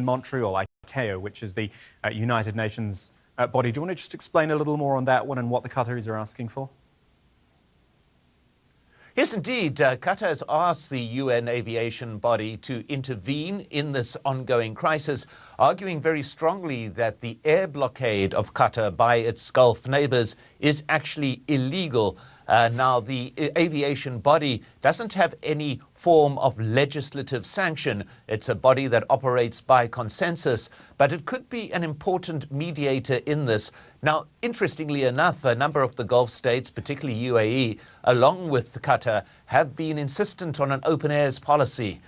in Montreal, ICAO, which is the United Nations body. Do you want to just explain a little more on that one and what the Qataris are asking for? Yes, indeed. Qatar has asked the UN aviation body to intervene in this ongoing crisis, arguing very strongly that the air blockade of Qatar by its Gulf neighbors is actually illegal. Now, the aviation body doesn't have any form of legislative sanction. It's a body that operates by consensus, but it could be an important mediator in this. Now, interestingly enough, a number of the Gulf states, particularly UAE, along with Qatar, have been insistent on an open airs policy.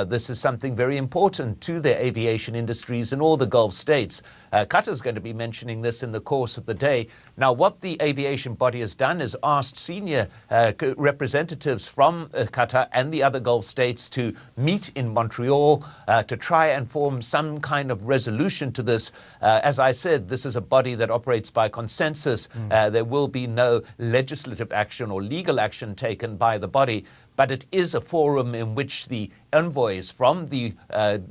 This is something very important to their aviation industries in all the Gulf states. Qatar is going to be mentioning this in the course of the day. Now, what the aviation body has done is asked senior representatives from Qatar and the other Gulf states to meet in Montreal to try and form some kind of resolution to this. As I said, this is a body that operates by consensus. There will be no legislative action or legal action taken by the body, but it is a forum in which the envoys from the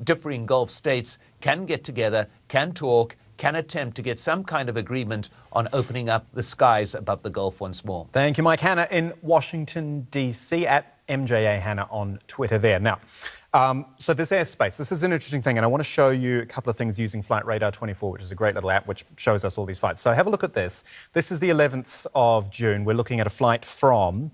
differing Gulf states can get together, can talk, can attempt to get some kind of agreement on opening up the skies above the Gulf once more. Thank you, Mike. Hannah in Washington, D.C. at MJA Hannah on Twitter there. Now, so this airspace, this is an interesting thing, and I want to show you a couple of things using Flight Radar 24, which is a great little app which shows us all these flights. So have a look at this. This is the 11th of June. We're looking at a flight from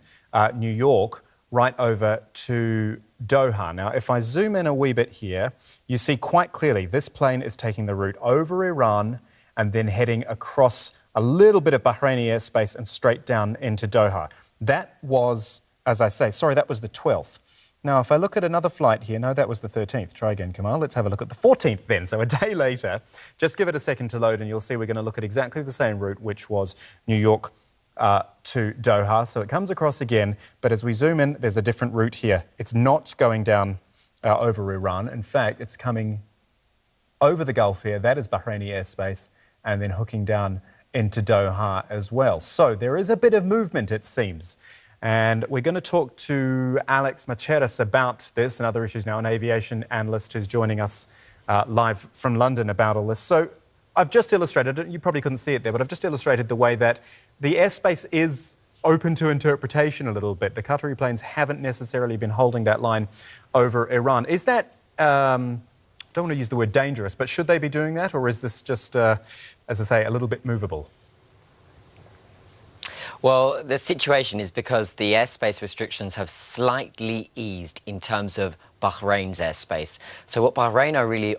New York right over to Doha. Now, if I zoom in a wee bit here, you see quite clearly this plane is taking the route over Iran and then heading across a little bit of Bahraini airspace and straight down into Doha. That was, as I say, sorry, that was the 12th. Now, if I look at another flight here, no, that was the 13th. Try again, Kamal. Let's have a look at the 14th then, so a day later. Just give it a second to load and you'll see we're going to look at exactly the same route, which was New York to Doha. So it comes across again, but as we zoom in, there's a different route here. It's not going down over Iran. In fact, it's coming over the Gulf here. That is Bahraini airspace, and then hooking down into Doha as well. So there is a bit of movement, it seems. And we're going to talk to Alex Macheras about this and other issues now, an aviation analyst who's joining us live from London about all this. So I've just illustrated, you probably couldn't see it there, but I've just illustrated the way that the airspace is open to interpretation a little bit. The Qatari planes haven't necessarily been holding that line over Iran. Is that, I don't want to use the word dangerous, but should they be doing that, or is this just, as I say, a little bit movable? Well, the situation is because the airspace restrictions have slightly eased in terms of Bahrain's airspace. So what Bahrain are really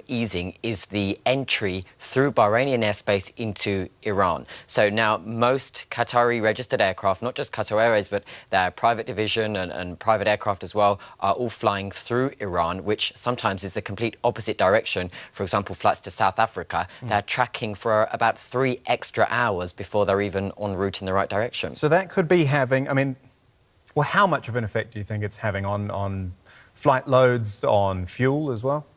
easing is the entry through Bahrainian airspace into Iran. So now most Qatari registered aircraft, not just Qatar Airways, but their private division and private aircraft as well, are all flying through Iran, which sometimes is the complete opposite direction. For example, flights to South Africa, they're tracking for about 3 extra hours before they're even en route in the right direction. So that could be having, I mean, well, how much of an effect do you think it's having on flight loads, on fuel as well?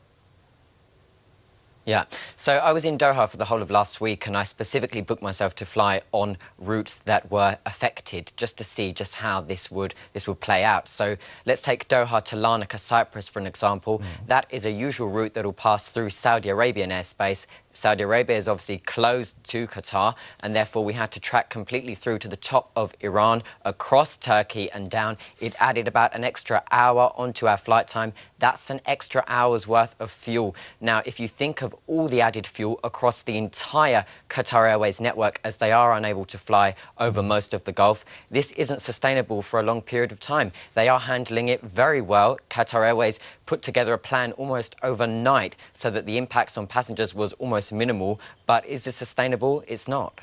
Yeah, so I was in Doha for the whole of last week, and I specifically booked myself to fly on routes that were affected, just to see just how this would play out. So let's take Doha to Larnaca, Cyprus, for an example. That is a usual route that will pass through Saudi Arabian airspace. Saudi Arabia is obviously closed to Qatar, and therefore we had to track completely through to the top of Iran, across Turkey and down. It added about an extra hour onto our flight time. That's an extra hour's worth of fuel. Now, if you think of all the added fuel across the entire Qatar Airways network, as they are unable to fly over most of the Gulf, this isn't sustainable for a long period of time. They are handling it very well. Qatar Airways put together a plan almost overnight so that the impacts on passengers was almost minimal. But is this sustainable? It's not.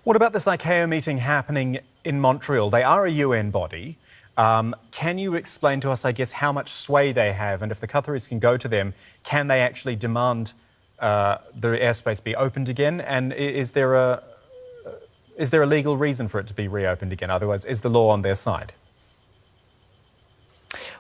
What about this ICAO meeting happening in Montreal? They are a UN body. Can you explain to us, I guess, how much sway they have, and if the Qataris can go to them, can they actually demand the airspace be opened again? And is there a legal reason for it to be reopened again? Otherwise, is the law on their side?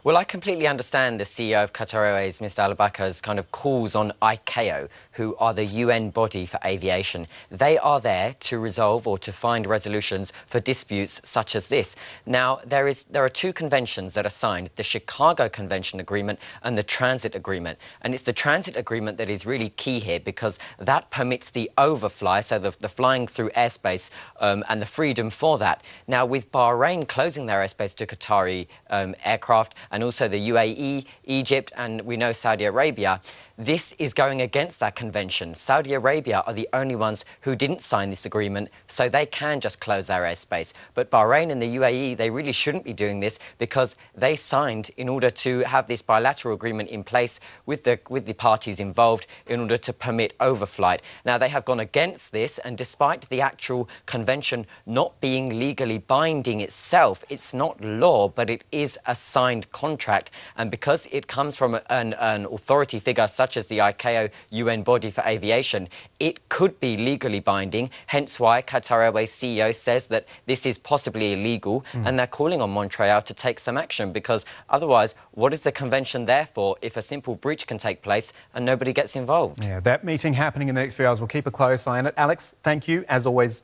Well, I completely understand the CEO of Qatar Airways, Mr. Al Bakker's kind of calls on ICAO, who are the UN body for aviation. They are there to resolve or to find resolutions for disputes such as this. Now, there are two conventions that are signed, the Chicago Convention Agreement and the Transit Agreement. And it's the Transit Agreement that is really key here, because that permits the overfly, so the flying through airspace and the freedom for that. Now, with Bahrain closing their airspace to Qatari aircraft, and also the UAE, Egypt, and we know Saudi Arabia, this is going against that convention. Saudi Arabia are the only ones who didn't sign this agreement, so they can just close their airspace. But Bahrain and the UAE, they really shouldn't be doing this, because they signed in order to have this bilateral agreement in place with the parties involved in order to permit overflight. Now, they have gone against this, and despite the actual convention not being legally binding itself, it's not law, but it is a signed contract. And because it comes from an authority figure such as the ICAO UN body for aviation, it could be legally binding, hence why Qatar Airways CEO says that this is possibly illegal, and they're calling on Montreal to take some action, because otherwise, what is the convention there for if a simple breach can take place and nobody gets involved? Yeah, that meeting happening in the next few hours. We'll keep a close eye on it. Alex, thank you, as always,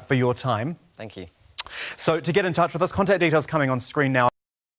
for your time. Thank you. So to get in touch with us, contact details coming on screen now.